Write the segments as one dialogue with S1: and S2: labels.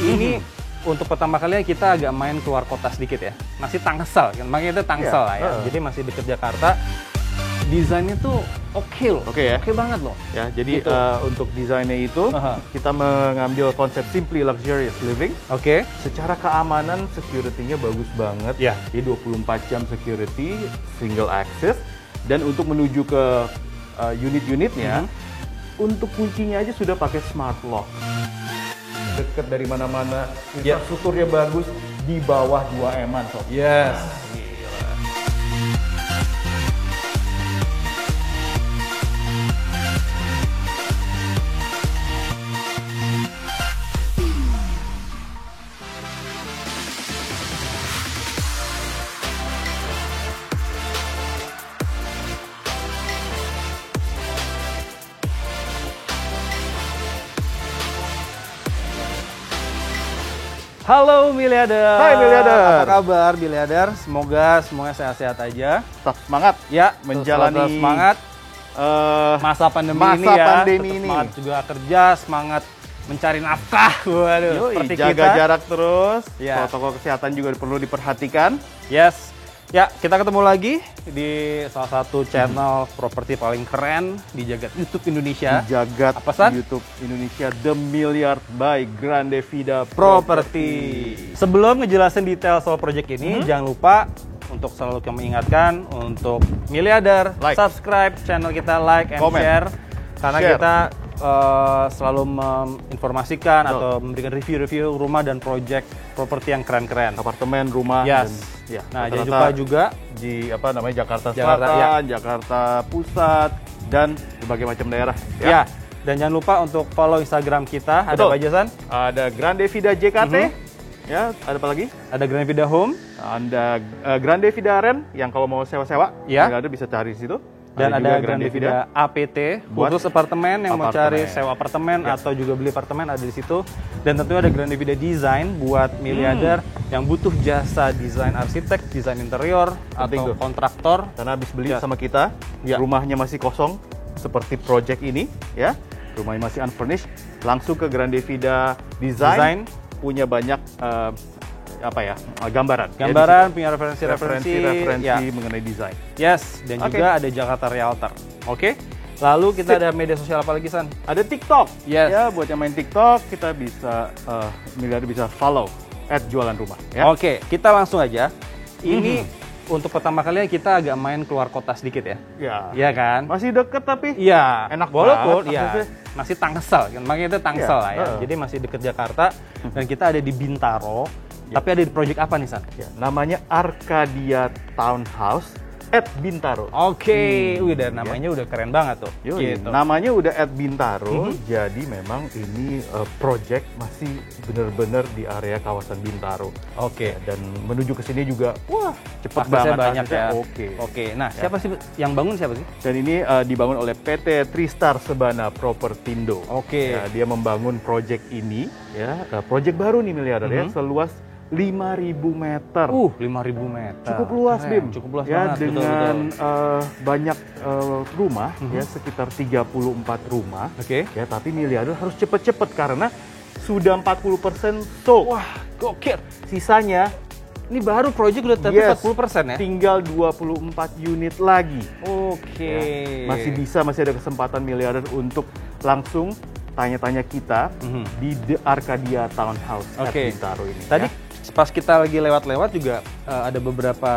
S1: ini untuk pertama kalinya kita agak main keluar kota sedikit ya. Masih Tangsel, kan? Makanya itu Tangsel lah ya. Jadi masih deket Jakarta. Desainnya tuh oke loh.
S2: Oke ya.
S1: Oke banget loh.
S2: Ya, jadi
S1: Gitu.
S2: untuk desainnya itu kita mengambil konsep simply luxurious living.
S1: Oke.
S2: Secara keamanan, security-nya bagus banget.
S1: Ya.
S2: Jadi 24 jam security, single access. Dan untuk menuju ke unit-unitnya, untuk kuncinya aja sudah pakai smart lock. Deket dari mana-mana, infrastrukturnya bagus, di bawah 2M-an sob.
S1: Yes. Halo Miliarder.
S2: Hai Miliarder.
S1: Apa kabar Miliarder? Semoga semuanya sehat-sehat aja.
S2: Tetap semangat
S1: Ya,
S2: menjalani
S1: tetap semangat masa pandemi ini ya.
S2: pandemi
S1: Tetap
S2: ini.
S1: semangat juga kerja, semangat mencari nafkah. Waduh,
S2: Yoi,
S1: seperti
S2: jaga
S1: kita.
S2: jarak terus.
S1: Ya.
S2: Protokol kesehatan juga perlu diperhatikan.
S1: Yes. Ya, kita ketemu lagi di salah satu channel properti paling keren di jagat YouTube Indonesia.
S2: Di jagat
S1: Apa, San?
S2: YouTube Indonesia, The Milliard by Grande Vida
S1: Property. Sebelum ngejelasin detail soal project ini, jangan lupa untuk selalu kami ingatkan untuk Miliarder,
S2: Like.
S1: subscribe channel kita, like and
S2: Comment.
S1: share. Karena
S2: Share.
S1: kita selalu menginformasikan
S2: Betul.
S1: atau memberikan review-review rumah dan project properti yang keren-keren.
S2: Apartemen, rumah,
S1: Yes.
S2: dan ya,
S1: Nah,
S2: rata-rata
S1: jangan lupa juga
S2: di apa namanya Jakarta
S1: Jakarta,
S2: Selatan, Jakarta Pusat, dan berbagai macam daerah.
S1: ya. Dan jangan lupa untuk follow Instagram kita. Ada
S2: Betul.
S1: apa aja, San?
S2: Ada Grande Vida JKT, ya. Ada apa lagi?
S1: Ada Grand Vida Home.
S2: Ada Grande Vida Ren yang kalau mau sewa-sewa,
S1: Ya.
S2: ada bisa cari di situ.
S1: Dan ada
S2: juga
S1: Grande Vida APT,
S2: buat
S1: khusus apartemen yang mau cari
S2: apartemen.
S1: sewa apartemen
S2: Ya.
S1: atau juga beli apartemen ada di situ. Dan tentunya ada Grande Vida Design buat Miliarder yang butuh jasa desain arsitek, desain interior,
S2: Penting
S1: atau
S2: tuh.
S1: kontraktor.
S2: Karena habis beli
S1: Ya.
S2: sama kita,
S1: Ya.
S2: rumahnya masih kosong seperti project ini, ya. Rumahnya masih unfurnished, langsung ke Grande Vida Design. Punya banyak gambaran. Ya,
S1: Gambaran,
S2: di
S1: punya
S2: situ.
S1: referensi-referensi.
S2: referensi
S1: Ya.
S2: mengenai desain.
S1: Yes, dan
S2: Oke.
S1: juga ada Jakarta Realtor. Oke. Lalu kita ada media sosial apa lagi, San?
S2: Ada TikTok.
S1: Yes.
S2: Ya, buat yang main TikTok, kita bisa Miliarder bisa follow @jualanrumah. Ya.
S1: Oke, kita langsung aja. Ini untuk pertama kalinya kita agak main keluar kota sedikit ya.
S2: Ya.
S1: Iya kan?
S2: Masih deket tapi.
S1: Iya,
S2: Enak
S1: walaupun
S2: banget
S1: ya
S2: aksesnya.
S1: masih Tangsel kan, makanya itu Tangsel
S2: Iya,
S1: lah ya. Jadi masih deket Jakarta dan kita ada di Bintaro. Tapi ada di project apa nih, San?
S2: Ya, namanya Arcadia Townhouse @Bintaro.
S1: Oke, udah namanya udah keren banget tuh.
S2: Yoi,
S1: Gitu.
S2: namanya udah @Bintaro, jadi memang ini project masih benar-benar di area kawasan Bintaro.
S1: Oke.
S2: Dan menuju ke sini juga, wah cepet
S1: Aksesnya
S2: banget.
S1: banyak
S2: aksesnya.
S1: ya.
S2: Oke.
S1: Oke. Nah, siapa sih yang bangun siapa sih?
S2: Dan ini dibangun oleh PT Tristar Sebana Propertindo.
S1: Oke.
S2: Ya, dia membangun project ini, ya, project baru nih Miliarder ya, seluas 5.000 meter.
S1: 5.000 meter.
S2: Cukup luas,
S1: Keren,
S2: Bim.
S1: Cukup luas
S2: ya,
S1: banget.
S2: dengan
S1: betul.
S2: banyak rumah, ya sekitar 34 rumah.
S1: Oke.
S2: Ya, tapi Miliarder harus cepet-cepet karena sudah 40% sold.
S1: Wah, gokil.
S2: Sisanya
S1: Ini baru project udah tapi 40% ya?
S2: tinggal 24 unit lagi.
S1: Oke.
S2: Ya, masih ada kesempatan Miliarder untuk langsung tanya-tanya kita di The Arcadia Townhouse
S1: Oke.
S2: Bintaro ini.
S1: Tadi
S2: ya.
S1: pas kita lagi lewat-lewat juga ada beberapa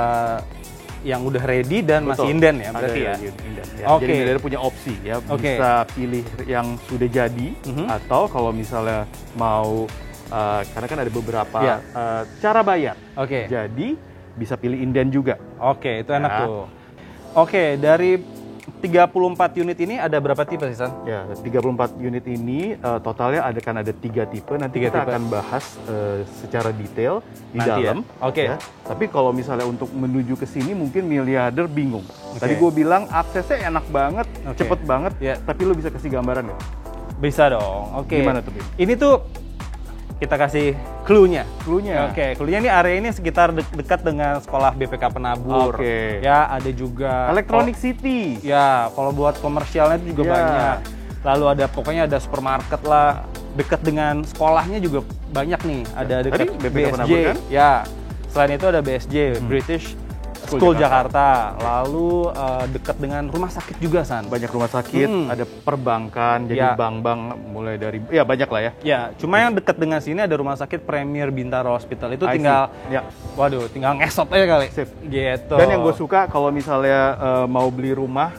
S1: yang udah ready dan masih
S2: Betul.
S1: inden ya
S2: Ada
S1: berarti ya.
S2: yang inden, ya.
S1: Oke.
S2: Jadi Miliarder punya opsi ya,
S1: Oke.
S2: bisa pilih yang sudah jadi atau kalau misalnya mau karena kan ada beberapa
S1: Ya.
S2: cara bayar.
S1: Oke.
S2: Jadi bisa pilih inden juga.
S1: Oke, itu enak
S2: Ya.
S1: tuh. Oke, dari 34 unit ini ada berapa tipe sih, San?
S2: Ya, 34 unit ini totalnya ada 3 tipe. Nanti
S1: Tiga
S2: kita
S1: tipe.
S2: akan bahas secara detail di
S1: Nanti ya?
S2: dalam.
S1: Oke.
S2: ya. Tapi kalau misalnya untuk menuju ke sini mungkin Miliarder bingung.
S1: Oke.
S2: Tadi gue bilang aksesnya enak banget,
S1: Oke.
S2: cepet banget.
S1: Ya.
S2: Tapi lo bisa kasih gambaran nggak?
S1: Bisa dong. Oke.
S2: Gimana tuh, Bim?
S1: Ini tuh kita kasih clue-nya.
S2: Clue-nya.
S1: Oke, clue-nya ini area ini sekitar dekat dengan sekolah BPK Penabur.
S2: Oke.
S1: Ya, ada juga
S2: Electronic City.
S1: Ya, kalau buat komersialnya itu juga
S2: Ya.
S1: banyak. Lalu ada pokoknya ada supermarket lah. dekat dengan sekolahnya juga banyak nih. Ada dekat
S2: Tadi BPK
S1: BSJ.
S2: Penabur kan?
S1: Ya. Selain itu ada BSJ, British School Jakarta. Lalu dekat dengan rumah sakit juga, San.
S2: Banyak rumah sakit, ada perbankan, jadi bank-bank mulai dari banyak lah ya.
S1: Ya, cuma yang dekat dengan sini ada rumah sakit Premier Bintaro Hospital. Itu tinggal tinggal ngesot aja kali.
S2: Sip.
S1: Gitu.
S2: Dan yang gue suka kalau misalnya mau beli rumah,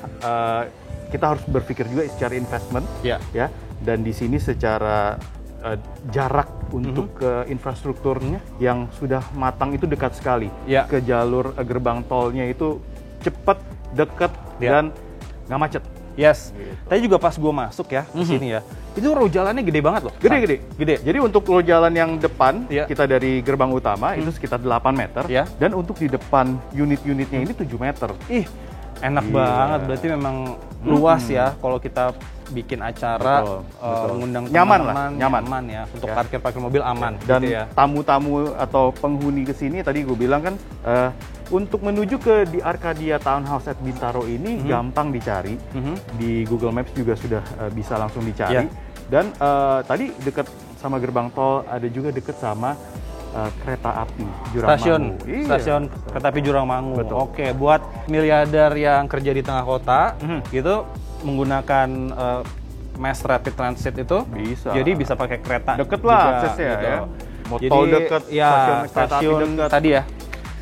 S2: kita harus berpikir juga secara investment, ya. Dan di sini secara jarak untuk ke infrastrukturnya yang sudah matang itu dekat sekali. Ke jalur gerbang tolnya itu cepat, dekat, dan nggak macet.
S1: Yes. Gitu. Tadi juga pas gue masuk ya di sini ya, itu row jalannya gede banget loh. Gede. Jadi untuk row jalan yang depan kita dari gerbang utama itu sekitar 8 meter, dan untuk di depan unit-unitnya ini 7 meter. Ih, enak banget. Berarti memang luas ya kalau kita bikin acara, mengundang
S2: nyaman
S1: ya untuk parkir mobil aman.
S2: Dan
S1: gitu ya.
S2: tamu-tamu atau penghuni ke sini tadi gue bilang kan untuk menuju ke di Arcadia Townhouse at Bintaro ini gampang dicari. Di Google Maps juga sudah bisa langsung dicari. Dan tadi dekat sama gerbang tol, ada juga dekat sama kereta api Jurangmangu.
S1: Stasiun kereta api Jurangmangu. Oke, buat miliarder yang kerja di tengah kota gitu menggunakan mass rapid transit itu
S2: bisa.
S1: Jadi bisa pakai kereta.
S2: Deket lah aksesnya gitu. Ya.
S1: Jadi
S2: deket,
S1: stasiun
S2: deket.
S1: tadi ya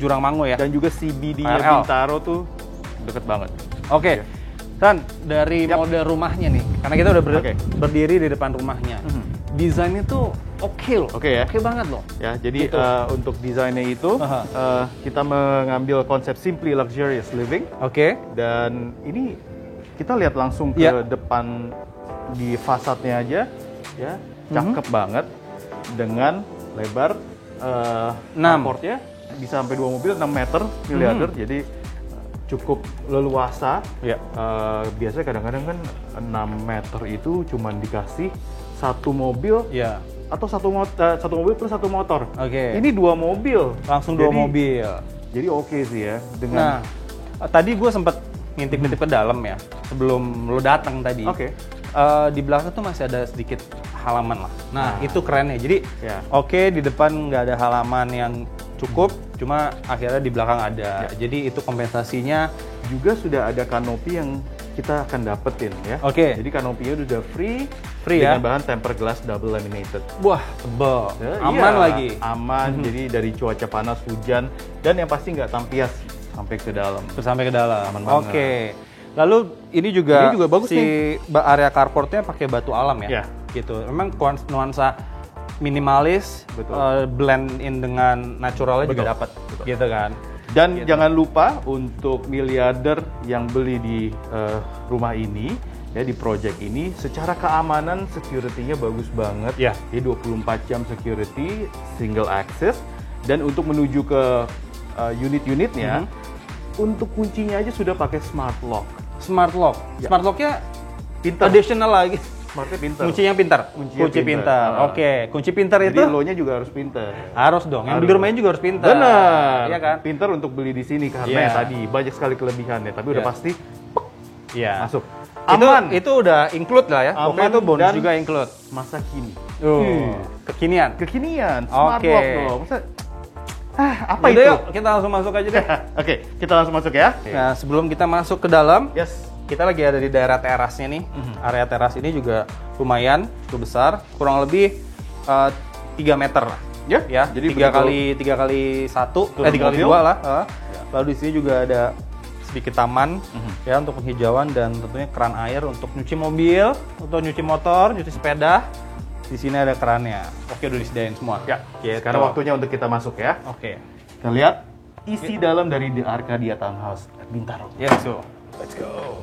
S1: Jurangmangu ya.
S2: Dan juga CBD-nya Bintaro tuh deket banget.
S1: Oke. San, dari model rumahnya nih, karena kita udah berdiri di depan rumahnya. Desainnya tuh oke banget loh.
S2: Ya, jadi gitu. Untuk desainnya itu kita mengambil konsep simply luxurious living. Dan ini kita lihat langsung ke depan di fasadnya aja, ya, cakep banget dengan lebar carportnya bisa sampai 2 mobil 6 meter miliarder, jadi cukup leluasa. Biasanya kadang-kadang kan 6 meter itu cuma dikasih 1 mobil. Atau satu mobil plus 1 motor. Ini 2 mobil.
S1: Langsung 2 mobil.
S2: Jadi oke sih ya. Dengan
S1: tadi gue sempat ngintip-ngintip ke dalam ya sebelum lo datang tadi. Di belakang tuh masih ada sedikit halaman lah. Nah itu kerennya. Jadi di depan nggak ada halaman yang cukup, cuma akhirnya di belakang ada. Jadi itu kompensasinya.
S2: Juga sudah ada kanopi yang kita akan dapetin ya. Jadi kanopinya udah free dengan bahan tempered glass double laminated.
S1: Wah, tebal. Aman lagi.
S2: Aman. Jadi dari cuaca panas, hujan, dan yang pasti nggak tampias sampai ke dalam.
S1: Aman banget. Lalu ini juga
S2: bagus
S1: si area carportnya pakai batu alam ya. Gitu. Memang nuansa minimalis, blend in dengan naturalnya juga dapat. Gitu kan.
S2: Dan jangan lupa untuk miliarder yang beli di rumah ini, ya, di project ini, secara keamanan security-nya bagus banget. Jadi 24 jam security, single access, dan untuk menuju ke unit-unitnya, untuk kuncinya aja sudah pakai smart lock.
S1: Smart locknya pintar. Additional lagi.
S2: Smartnya pintar.
S1: Kuncinya pintar. Kunci pintar. Kunci pintar itu.
S2: Jadi lo-nya juga harus pintar.
S1: Harus dong. Yang beli rumahnya juga harus pintar.
S2: Benar.
S1: Iya kan?
S2: Pintar untuk beli di sini karena tadi banyak sekali kelebihannya. Tapi udah pasti masuk.
S1: Aman. Itu udah include lah ya. Pokoknya itu bonus juga include.
S2: Masa kini.
S1: Kekinian.
S2: Smart lock dong. Masa apa itu?
S1: Yuk, kita langsung masuk aja deh.
S2: Kita langsung masuk ya.
S1: Nah, sebelum kita masuk ke dalam, kita lagi ada di daerah terasnya nih. Area teras ini juga lumayan, cukup besar, kurang lebih 3 meter lah. Jadi 3 kali 1, 3 kali 2 lah. Lalu di sini juga ada sedikit taman ya untuk penghijauan dan tentunya keran air untuk nyuci mobil, untuk nyuci motor, nyuci sepeda. Di sini ada kerannya. Udah disediain semua.
S2: Gitu. Sekarang waktunya untuk kita masuk ya. Kita lihat isi dalam dari The Arcadia Townhouse at Bintaro.
S1: Let's
S2: go.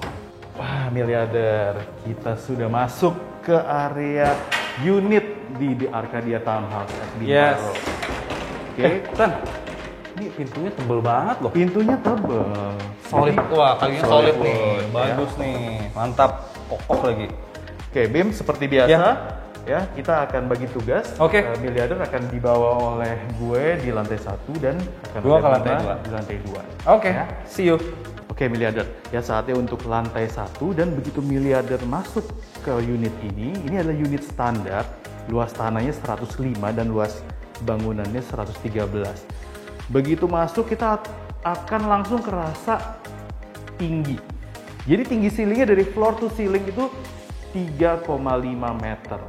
S2: Wah, miliarder, kita sudah masuk ke area unit di The Arcadia Townhouse at Bintaro.
S1: Tan, ini pintunya tebel banget loh.
S2: Pintunya tebel.
S1: Solid. Wah, kayaknya solid nih. Bagus nih. Mantap. Kokoh lagi.
S2: Bim, seperti biasa. Ya, kita akan bagi tugas. Miliarder akan dibawa oleh gue di lantai 1 dan akan
S1: ke lantai 2.
S2: Di lantai 2.
S1: See you.
S2: Miliarder. Ya, saatnya untuk lantai 1 dan begitu miliarder masuk ke unit ini adalah unit standar luas tanahnya 105 dan luas bangunannya 113. Begitu masuk kita akan langsung kerasa tinggi. Jadi tinggi ceilingnya dari floor to ceiling itu 3,5 meter.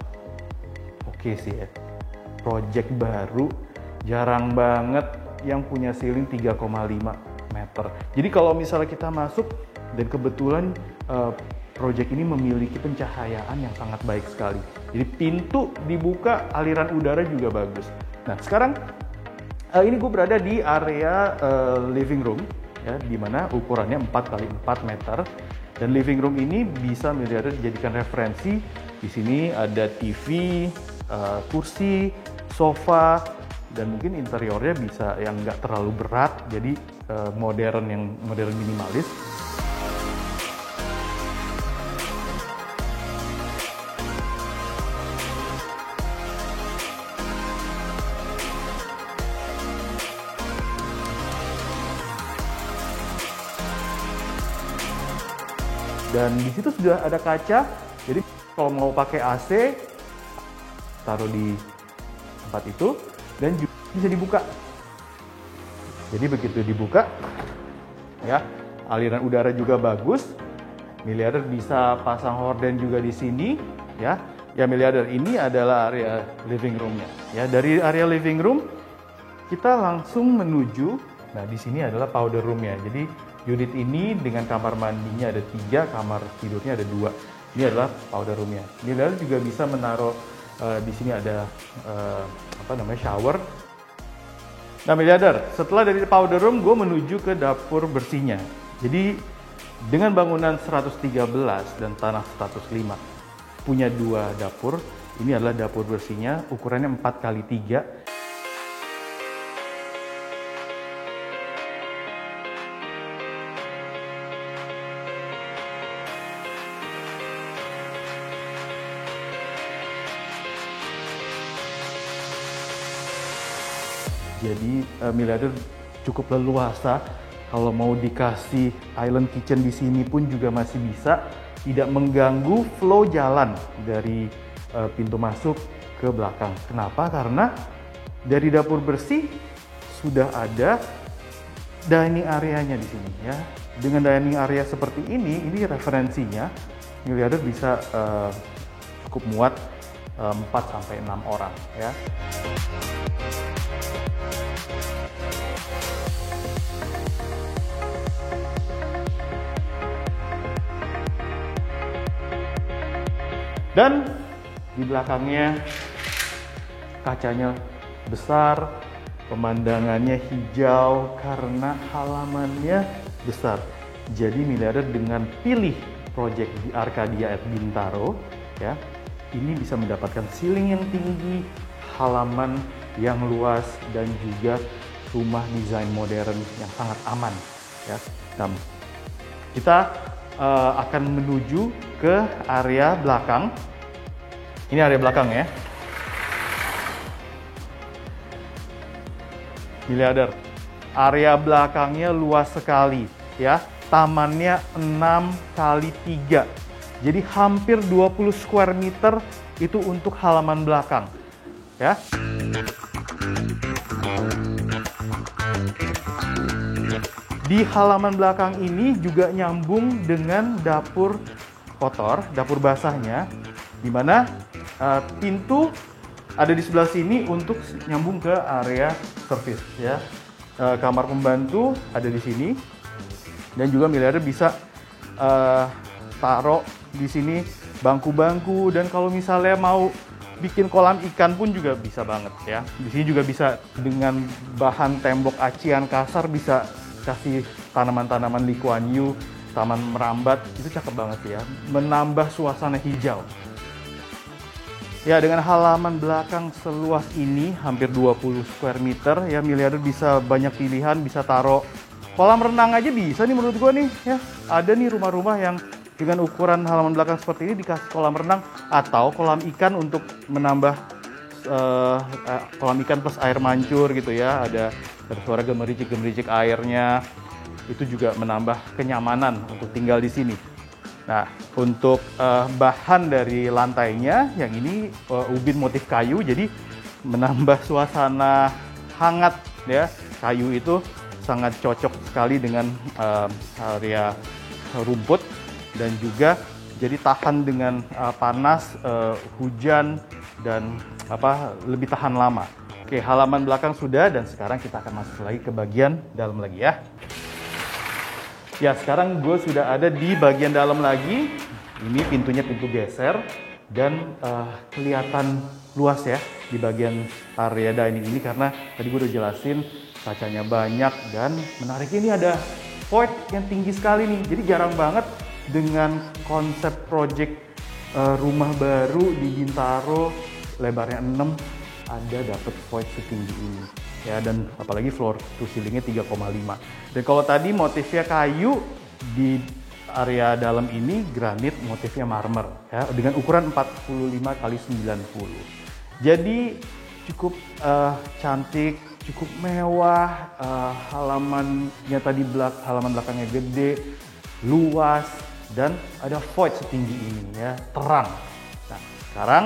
S2: Oke sih ya, project baru, jarang banget yang punya ceiling 3,5 meter. Jadi kalau misalnya kita masuk, dan kebetulan project ini memiliki pencahayaan yang sangat baik sekali. Jadi pintu dibuka, aliran udara juga bagus. Nah sekarang ini gue berada di area living room, ya, di mana ukurannya 4x4 meter. Dan living room ini bisa dijadikan referensi. Di sini ada TV, kursi, sofa, dan mungkin interiornya bisa yang nggak terlalu berat, jadi modern minimalis. Dan di situ sudah ada kaca, jadi kalau mau pakai AC, taruh di tempat itu, dan juga bisa dibuka. Jadi begitu dibuka, ya, aliran udara juga bagus. Miliarder bisa pasang horden juga di sini, ya. Ya miliarder, ini adalah area living room-nya. Ya, dari area living room kita langsung menuju. Nah, di sini adalah powder room-nya. Jadi unit ini dengan kamar mandinya ada 3, kamar tidurnya ada 2. Ini adalah powder room-nya. Miliarder juga bisa menaruh di sini ada shower. Nah miliarder, setelah dari powder room gue menuju ke dapur bersihnya. Jadi dengan bangunan 113 dan tanah 105 punya 2 dapur. Ini adalah dapur bersihnya, ukurannya 4x3. Jadi miliarder cukup leluasa. Kalau mau dikasih island kitchen di sini pun juga masih bisa, tidak mengganggu flow jalan dari pintu masuk ke belakang. Kenapa? Karena dari dapur bersih sudah ada dining area-nya di sini, ya. Dengan dining area seperti ini referensinya miliarder bisa cukup muat 4-6 orang, ya. Dan di belakangnya kacanya besar, pemandangannya hijau karena halamannya besar. Jadi miliarder dengan pilih project di Arcadia at Bintaro, ya, ini bisa mendapatkan ceiling yang tinggi, halaman yang luas, dan juga rumah desain modern yang sangat aman, ya. Nah, kita akan menuju ke area belakang. Ini area belakang, ya. Miliarder, area belakangnya luas sekali, ya. Tamannya 6x3. Jadi hampir 20 square meter itu untuk halaman belakang, ya. Di halaman belakang ini juga nyambung dengan dapur kotor, dapur basahnya, di mana pintu ada di sebelah sini untuk nyambung ke area service, ya. Kamar pembantu ada di sini, dan juga miliarder bisa taruh di sini bangku-bangku, dan kalau misalnya mau bikin kolam ikan pun juga bisa banget, ya. Di sini juga bisa dengan bahan tembok acian kasar, bisa kasih tanaman-tanaman Lee Kuan Yew, taman merambat, itu cakep banget, ya. Menambah suasana hijau. Ya, dengan halaman belakang seluas ini, hampir 20 square meter, ya, miliarder bisa banyak pilihan, bisa taruh kolam renang aja bisa nih menurut gua nih, ya. Ada nih rumah-rumah yang dengan ukuran halaman belakang seperti ini dikasih kolam renang atau kolam ikan untuk menambah kolam ikan plus air mancur gitu, ya. Ada suara gemericik-gemericik airnya, itu juga menambah kenyamanan untuk tinggal di sini. Nah, untuk bahan dari lantainya, yang ini ubin motif kayu, jadi menambah suasana hangat ya. Kayu itu sangat cocok sekali dengan area rumput dan juga jadi tahan dengan panas, hujan dan lebih tahan lama. Oke, halaman belakang sudah dan sekarang kita akan masuk lagi ke bagian dalam lagi ya. Ya, sekarang gue sudah ada di bagian dalam lagi. Ini pintunya pintu geser dan kelihatan luas ya di bagian area dining ini karena tadi gue udah jelasin kacanya banyak dan menariknya ini ada void yang tinggi sekali nih. Jadi jarang banget dengan konsep project rumah baru di Bintaro lebarnya 6 ada dapet void setinggi ini. Ya, dan apalagi floor to ceilingnya 3,5. Dan kalau tadi motifnya kayu, di area dalam ini granit motifnya marmer ya dengan ukuran 45 x 90. Jadi cukup cantik, cukup mewah, halamannya tadi halaman belakangnya gede, luas dan ada void setinggi ini ya, terang. Nah, sekarang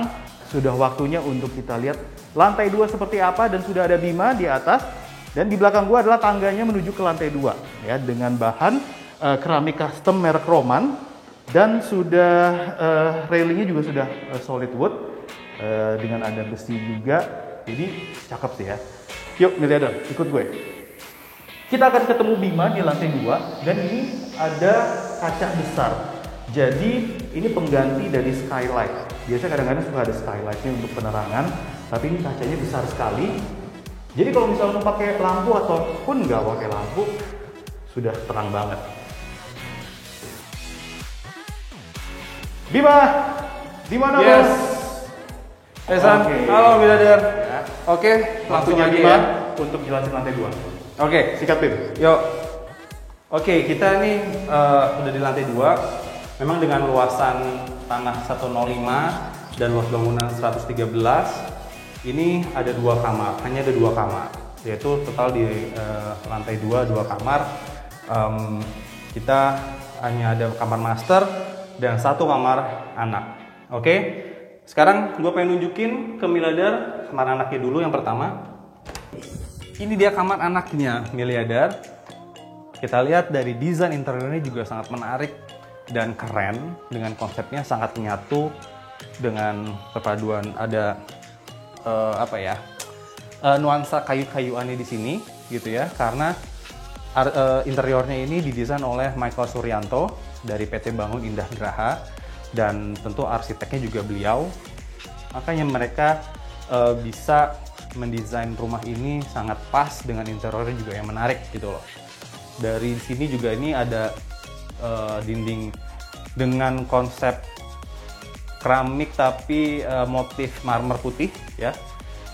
S2: sudah waktunya untuk kita lihat lantai 2 seperti apa dan sudah ada bima di atas dan di belakang gua adalah tangganya menuju ke lantai 2 ya dengan bahan keramik custom merek Roman dan sudah railingnya juga sudah solid wood dengan ada besi juga, jadi cakep sih ya. Yuk miliarder, ikut gue. Kita akan ketemu bima di lantai 2 dan ini ada kaca besar. Jadi ini pengganti dari skylight. Biasanya kadang-kadang suka ada skylightnya untuk penerangan, tapi ini kacanya besar sekali. Jadi kalau misalnya mau pakai lampu ataupun nggak pakai lampu, sudah terang banget. Bima, di mana
S1: Yes.
S2: Bos?
S1: San, halo miliarder.
S2: Ya.
S1: Oke, langsung
S2: Waktunya
S1: lagi
S2: Bima
S1: ya.
S2: untuk jelasin lantai 2.
S1: Oke,
S2: Sikat Bim.
S1: yuk. Oke, kita ini udah di lantai 2. Memang dengan luasan tanah 105 dan luas bangunan 113, ini ada 2 kamar, hanya ada 2 kamar. Yaitu total di lantai 2 kamar. Kita hanya ada kamar master dan 1 kamar anak. Oke, sekarang gue pengen nunjukin ke miliarder kamar anaknya dulu yang pertama. Ini dia kamar anaknya miliarder. Kita lihat dari desain interiornya juga sangat menarik dan keren dengan konsepnya sangat menyatu dengan perpaduan ada nuansa kayu-kayuannya di sini gitu ya, karena interiornya ini didesain oleh Michael Suryanto dari PT Bangun Indah Graha dan tentu arsiteknya juga beliau, makanya mereka bisa mendesain rumah ini sangat pas dengan interiornya juga yang menarik gitu loh. Dari sini juga ini ada dinding dengan konsep keramik tapi motif marmer putih ya.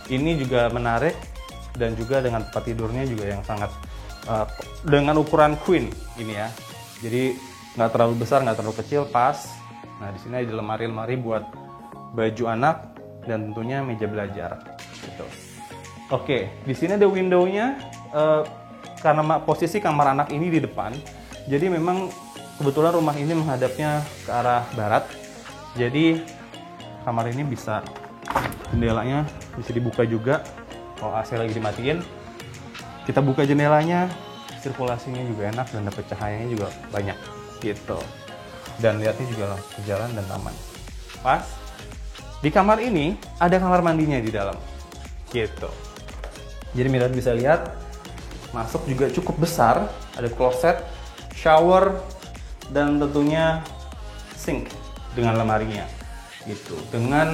S1: Ini juga menarik dan juga dengan tempat tidurnya juga yang sangat dengan ukuran queen ini ya. Jadi nggak terlalu besar, nggak terlalu kecil, pas. Nah di sini ada lemari-lemari buat baju anak dan tentunya meja belajar. Gitu. Oke, di sini ada window-nya. Karena posisi kamar anak ini di depan, jadi memang kebetulan rumah ini menghadapnya ke arah barat. Jadi kamar ini bisa jendelanya bisa dibuka juga. Kalau AC lagi dimatiin, kita buka jendelanya, sirkulasinya juga enak dan dapat cahayanya juga banyak gitu. Dan lihatnya juga berjalan dan aman. Pas. Di kamar ini ada kamar mandinya di dalam. Gitu. Jadi miliarder bisa lihat masuk juga cukup besar, ada kloset, shower, dan tentunya sink dengan lemarinya, gitu. Dengan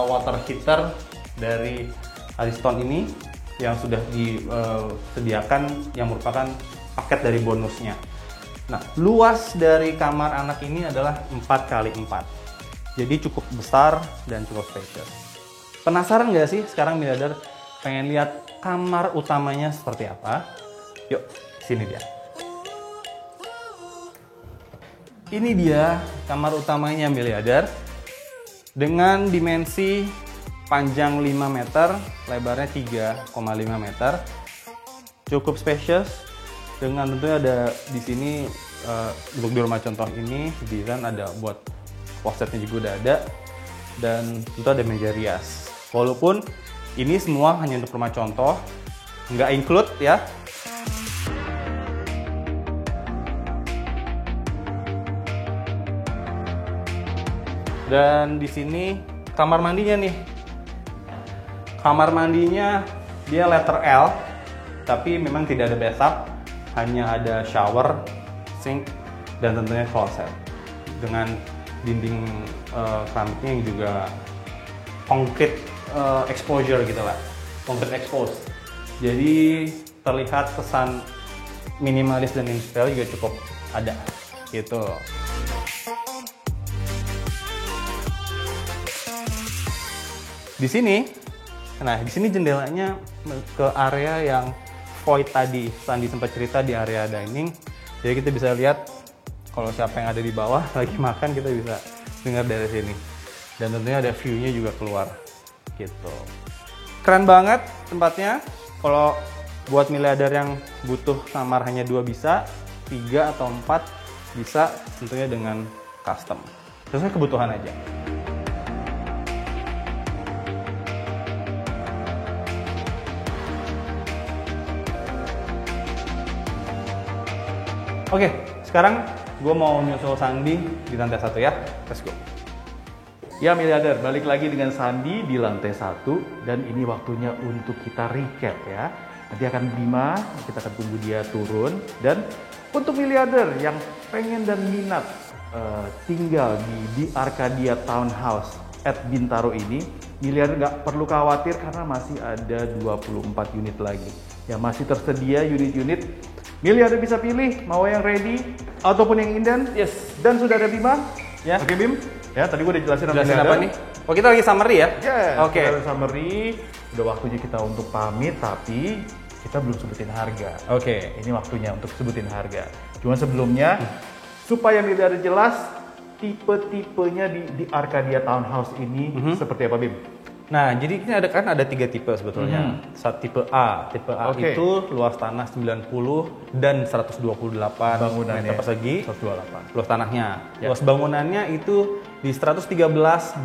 S1: water heater dari Ariston ini yang sudah disediakan, yang merupakan paket dari bonusnya. Nah, luas dari kamar anak ini adalah 4x4, jadi cukup besar dan cukup spacious. Penasaran nggak sih sekarang miliarder pengen lihat kamar utamanya seperti apa? Yuk, sini dia. Ini dia kamar utamanya miliarder dengan dimensi panjang 5 meter, lebarnya 3,5 meter. Cukup spacious dengan tentunya ada di sini untuk di rumah contoh ini desain ada buat klosetnya juga udah ada, dan tentu ada meja rias. Walaupun ini semua hanya untuk rumah contoh, nggak include ya. Dan di sini kamar mandinya nih. Kamar mandinya dia letter L, tapi memang tidak ada bathtub, hanya ada shower, sink, dan tentunya closet. Dengan dinding keramiknya yang juga concrete exposure gitu lah, concrete exposed. Jadi terlihat kesan minimalis dan industrial juga cukup ada gitu. Di sini, nah di sini jendelanya ke area yang void tadi, Sandi sempat cerita di area dining. Jadi kita bisa lihat kalau siapa yang ada di bawah lagi makan, kita bisa dengar dari sini. Dan tentunya ada view-nya juga keluar, gitu. Keren banget tempatnya. Kalau buat miliarder yang butuh kamar hanya 2 bisa, 3 atau 4 bisa, tentunya dengan custom. Sesuai kebutuhan aja. Oke, sekarang gue mau nyusul Sandi di lantai 1 ya. Let's go.
S2: Ya miliarder, balik lagi dengan Sandi di lantai 1, dan ini waktunya untuk kita recap ya. Nanti akan Bima, kita akan tunggu dia turun. Dan untuk miliarder yang pengen dan minat tinggal di Arcadia Townhouse at Bintaro ini, miliarder nggak perlu khawatir karena masih ada 24 unit lagi. Ya masih tersedia unit-unit. Miliarder bisa pilih mau yang ready ataupun yang inden.
S1: Yes.
S2: Dan sudah ada Bima.
S1: Ya.
S2: Oke Bim. Ya tadi gue udah jelasin
S1: apa nih? Oh kita lagi summary ya?
S2: Ya.
S1: Oke.
S2: Kita summary. Udah waktunya kita untuk pamit, tapi kita belum sebutin harga.
S1: Oke.
S2: Ini waktunya untuk sebutin harga. Cuma sebelumnya supaya miliarder jelas tipe-tipenya di Arcadia Townhouse ini seperti apa Bim?
S1: Nah, jadi ini ada 3 tipe sebetulnya. Tipe A. Tipe A itu luas tanah 90 dan 128 meter persegi.
S2: 128.
S1: Luas tanahnya.
S2: Ya.
S1: Luas bangunannya itu di 113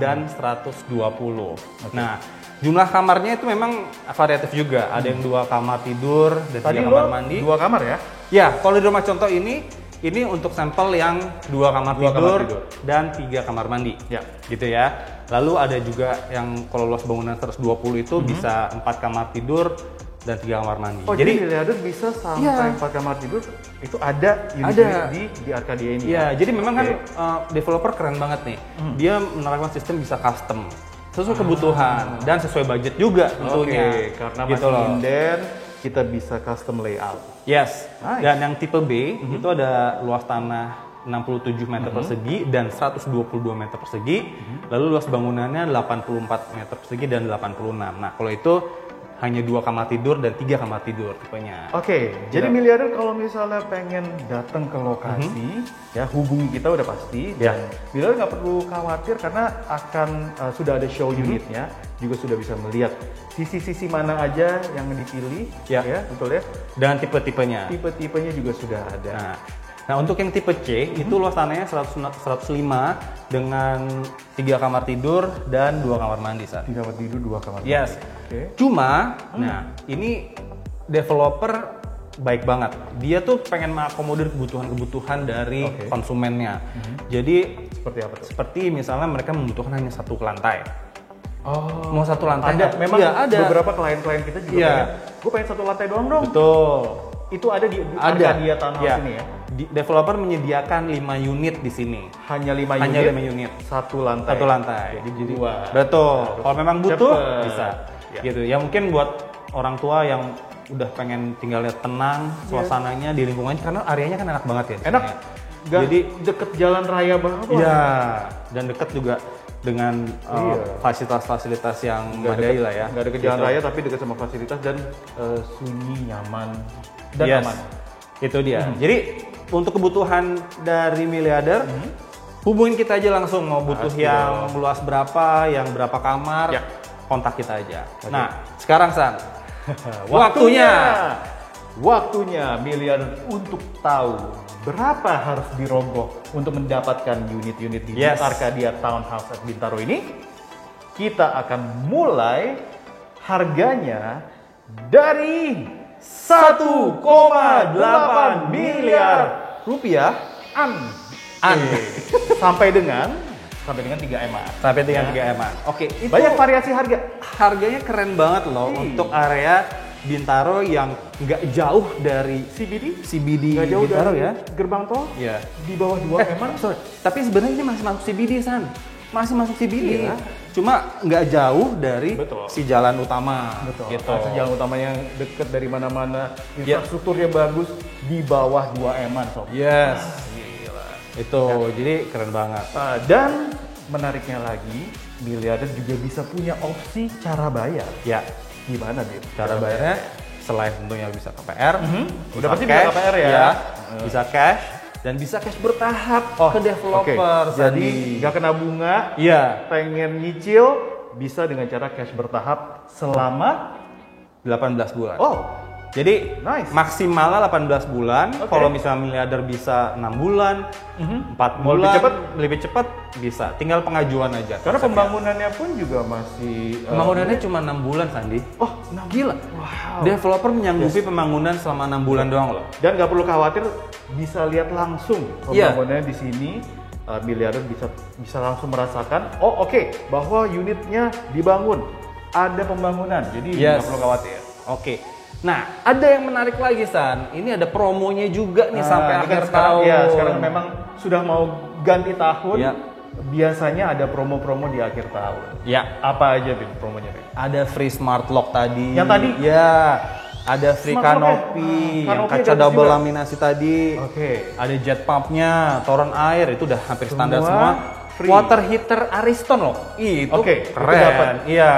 S1: dan 120. Nah, jumlah kamarnya itu memang variatif juga. Ada yang 2 kamar tidur dan 3 kamar mandi.
S2: 2 kamar ya?
S1: Ya, kalau di rumah contoh ini untuk sampel yang 2 kamar tidur dan 3 kamar mandi.
S2: Ya.
S1: Gitu ya. Lalu ada juga yang kalau luas bangunan 120 itu bisa 4 kamar tidur dan 3 kamar mandi.
S2: Oh, jadi miliarder bisa sampai 4 kamar tidur itu ada unit di Arcadia ini.
S1: Iya, jadi memang kan developer keren banget nih. Dia menerapkan sistem bisa custom sesuai kebutuhan dan sesuai budget juga tentunya.
S2: Karena
S1: gitu
S2: masih inden, kita bisa custom layout.
S1: Yes. Nice. Dan yang tipe B itu ada luas tanah 67 meter persegi dan 122 meter persegi. Lalu luas bangunannya 84 meter persegi dan 86. Nah, kalau itu hanya 2 kamar tidur dan 3 kamar tidur tipenya.
S2: Oke, jadi miliarder kalau misalnya pengen datang ke lokasi, ya hubungi kita udah pasti. Dan miliarder nggak perlu khawatir karena akan sudah ada show unitnya, juga sudah bisa melihat sisi-sisi mana aja yang dipilih, ya betul ya.
S1: Dan tipe-tipenya.
S2: Tipe-tipenya juga sudah ada.
S1: Nah, untuk yang tipe C itu luas tanahnya 105 dengan 3 kamar tidur dan 2 kamar mandi saat.
S2: 3 kamar tidur, 2 kamar mandi.
S1: Yes. Cuma, nah ini developer baik banget. Dia tuh pengen mengakomodir kebutuhan-kebutuhan dari konsumennya. Jadi seperti apa tuh? Seperti misalnya mereka membutuhkan hanya 1 lantai.
S2: Oh,
S1: mau 1 lantai?
S2: Ada. Memang
S1: ada.
S2: Beberapa klien-klien kita juga gue pengen 1 lantai doang dong.
S1: Betul.
S2: Itu ada di Arcadia Townhouse ini ya?
S1: Developer menyediakan 5 unit di sini.
S2: Hanya 5
S1: unit.
S2: 1 lantai.
S1: 1 lantai.
S2: Jadi 2.
S1: Betul. Kalau memang butuh bisa.
S2: Ya.
S1: Gitu. Ya mungkin buat orang tua yang udah pengen tinggalnya tenang, suasananya di lingkungannya, karena areanya kan enak banget ya.
S2: Enak. Jadi deket jalan raya banget.
S1: Iya. Dan deket juga dengan fasilitas-fasilitas yang memadai lah ya.
S2: Nggak deket jalan raya tapi deket sama fasilitas dan sunyi, nyaman dan aman.
S1: Itu dia. Jadi untuk kebutuhan dari miliarder, hubungin kita aja langsung mau butuh yang luas berapa, yang berapa kamar, kontak kita aja. Nah, sekarang San, waktunya
S2: miliarder untuk tahu berapa harus dirogoh untuk mendapatkan unit-unit di Arcadia Townhouse at Bintaro ini? Kita akan mulai harganya dari 1,8 miliar rupiah sampai dengan 3M-an.
S1: Sampai dengan 3M-an. Oke, itu
S2: banyak variasi harga.
S1: Harganya keren banget loh untuk area Bintaro yang nggak jauh dari CBD
S2: nggak jauh
S1: Bintaro
S2: dari
S1: ya.
S2: Gerbang tol.
S1: Iya.
S2: Di bawah 2M-an.
S1: Sorry, tapi sebenarnya ini masih masuk CBD, San. Masih masuk CBD. Cuma nggak jauh dari si jalan utama.
S2: Gitu. Jalan utama yang deket dari mana-mana, infrastrukturnya bagus, di bawah 2M-an, Sob.
S1: Yes. Gila. Itu jadi keren banget.
S2: Dan menariknya lagi, miliarder juga bisa punya opsi cara bayar.
S1: Ya.
S2: Gimana, Dit?
S1: Cara bayarnya selain tentunya bisa KPR,
S2: udah pasti bisa KPR ya.
S1: Bisa cash dan bisa cash bertahap ke developer.
S2: Jadi nggak kena bunga.
S1: Iya.
S2: Pengen nyicil bisa dengan cara cash bertahap selama
S1: 18 bulan.
S2: Oh.
S1: Jadi maksimalnya 18 bulan. Kalau misalnya miliarder bisa 6 bulan, 4 bulan, lebih cepat bisa. Tinggal pengajuan aja.
S2: Karena pembangunannya pun juga masih
S1: pembangunannya cuma 6 bulan, Sandi.
S2: Oh, 6
S1: gila.
S2: Wow.
S1: Developer menyanggupi pembangunan selama 6 bulan doang loh.
S2: Dan nggak perlu khawatir, bisa lihat langsung pembangunannya di sini. Miliarder bisa langsung merasakan, bahwa unitnya dibangun, ada pembangunan. Jadi nggak perlu khawatir.
S1: Nah, ada yang menarik lagi, San. Ini ada promonya juga nih sampai akhir tahun.
S2: Ya, sekarang memang sudah mau ganti tahun. Ya. Biasanya ada promo-promo di akhir tahun.
S1: Ya.
S2: Apa aja, Bin, promonya, Bin?
S1: Ada free smart lock tadi.
S2: Yang tadi?
S1: Ya. Ada free kanopi, yang kaca double laminasi tadi. Ada jet pumpnya, toren air, itu udah hampir standar semua. Free. Water heater Ariston loh. Itu keren. Iya.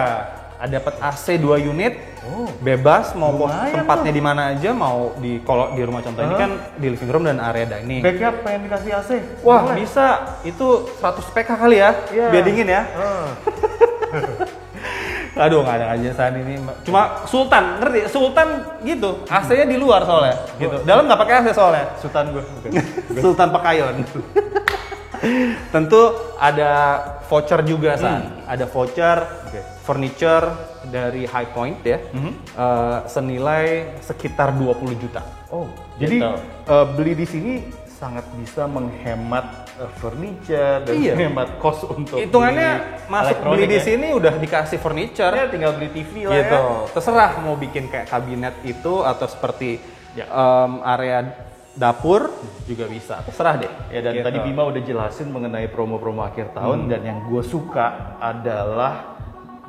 S1: Ada dapat AC 2 unit, bebas mau tempatnya di mana aja, mau kalau di rumah contoh ini kan di living room dan area dining.
S2: Backup pengen dikasih AC?
S1: Wah, bisa. Itu 100 PK kali ya, biar dingin ya. Aduh, nggak ada aja saat ini. Cuma Sultan, ngerti? Sultan gitu, AC-nya di luar soalnya. Gitu. Dalam nggak pakai AC soalnya.
S2: Sultan gue.
S1: Sultan Pekayon. Tentu ada voucher juga, San. Ada voucher furniture dari High Point ya, senilai sekitar 20 juta.
S2: Jadi beli di sini sangat bisa menghemat furniture dan menghemat cost untuk
S1: hitungannya masuk beli di sini udah dikasih furniture.
S2: Ya, tinggal beli TV lah
S1: gitu.
S2: ya.
S1: Terserah mau bikin kayak kabinet itu atau seperti area dapur juga bisa, terserah deh.
S2: Ya, dan tadi Bima udah jelasin mengenai promo-promo akhir tahun, dan yang gue suka adalah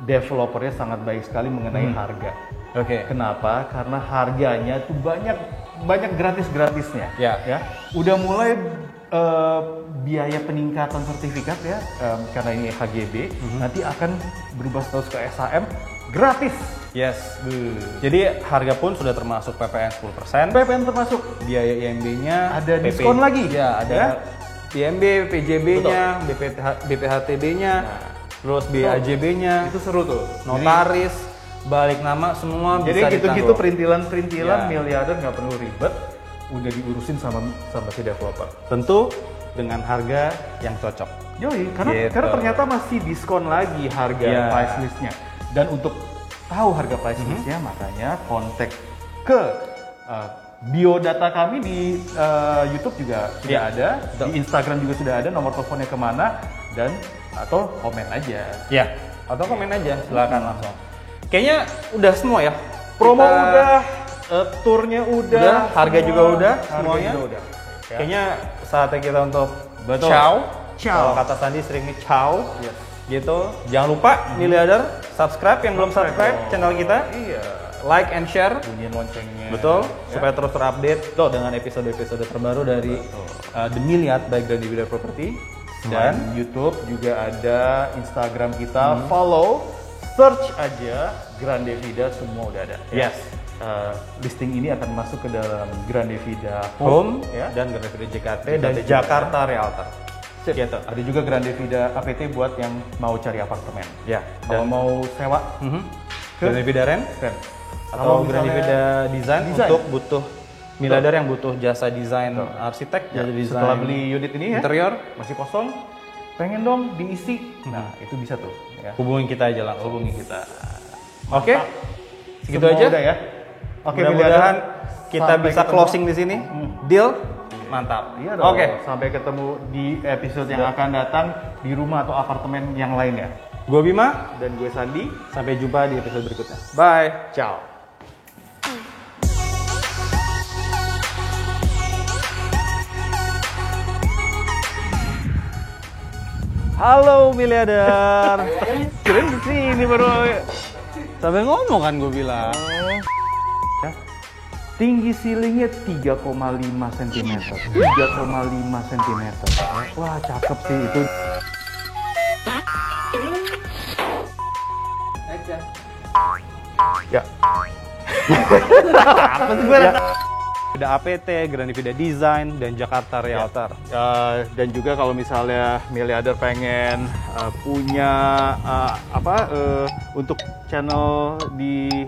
S2: developernya sangat baik sekali mengenai harga. Kenapa? Karena harganya tuh banyak gratis-gratisnya. Ya. Udah mulai biaya peningkatan sertifikat ya, karena ini HGB, nanti akan berubah status ke SHM gratis.
S1: Yes. Jadi harga pun sudah termasuk PPN 10%.
S2: PPN termasuk.
S1: Biaya IMB-nya
S2: ada diskon lagi.
S1: Ya, ada IMB, PJB-nya, BPHTB-nya, terus BAJB-nya.
S2: Itu seru tuh.
S1: Notaris, balik nama semua
S2: jadi
S1: bisa
S2: gitu-gitu perintilan miliarder nggak perlu ribet, udah diurusin sama si developer.
S1: Tentu dengan harga yang cocok.
S2: Karena ternyata masih diskon lagi harga price list-nya. Dan untuk tahu harga price list-nya, makanya kontak ke biodata kami di YouTube juga sudah ada, di Instagram juga sudah ada, nomor teleponnya kemana, dan atau komen aja.
S1: Atau komen aja, silakan langsung. Kayaknya udah semua ya.
S2: Promo udah, turnya udah,
S1: harga juga udah, semuanya. Kayaknya saatnya kita untuk ciao. Kalau kata Sandi sering nih ciao. Gitu. Jangan lupa miliarder subscribe yang belum subscribe channel kita. Like and share.
S2: Bunyiin loncengnya.
S1: Betul. Supaya terus terupdate dengan episode-episode terbaru dari The Miliard by Grandivida Property.
S2: Dan YouTube juga ada, Instagram kita, follow, search aja Grandivida, semua udah ada. Listing ini akan masuk ke dalam Grandivida Home
S1: dan Grandivida JKT
S2: dan
S1: Jakarta Realtor.
S2: Gitu. Ada juga Grandivida APT buat yang mau cari apartemen. Kalau mau sewa,
S1: Grandivida Rent atau Grandivida Design untuk butuh miliarder yang butuh jasa desain arsitek, jasa desain
S2: setelah beli unit ini
S1: interior,
S2: masih kosong, pengen dong diisi. Nah, itu bisa tuh. Ya.
S1: hubungin kita aja lah, hubungi kita. Oke, segitu
S2: Semua
S1: aja.
S2: udah ya. Oke,
S1: Mudah-mudahan kita
S2: sampai
S1: bisa
S2: ketemu.
S1: closing di sini. Deal? Mantap.
S2: Iya dong.
S1: Oke.
S2: Sampai ketemu di episode yang akan datang di rumah atau apartemen yang lainnya.
S1: Gue Bima,
S2: Dan gue Sandi.
S1: sampai jumpa di episode berikutnya. Bye.
S2: Ciao.
S1: Halo miliarder.
S2: Keren di sini baru.
S1: Sampai ngomong kan gue bilang.
S2: Ya. Tinggi ceilingnya 3,5 cm. 3,5 cm. Wah, cakep sih itu. Ya.
S1: Apa sih gue? Ada APT, Grandivida Design, dan Jakarta Realtor.
S2: Dan juga kalau misalnya miliarder pengen punya untuk channel di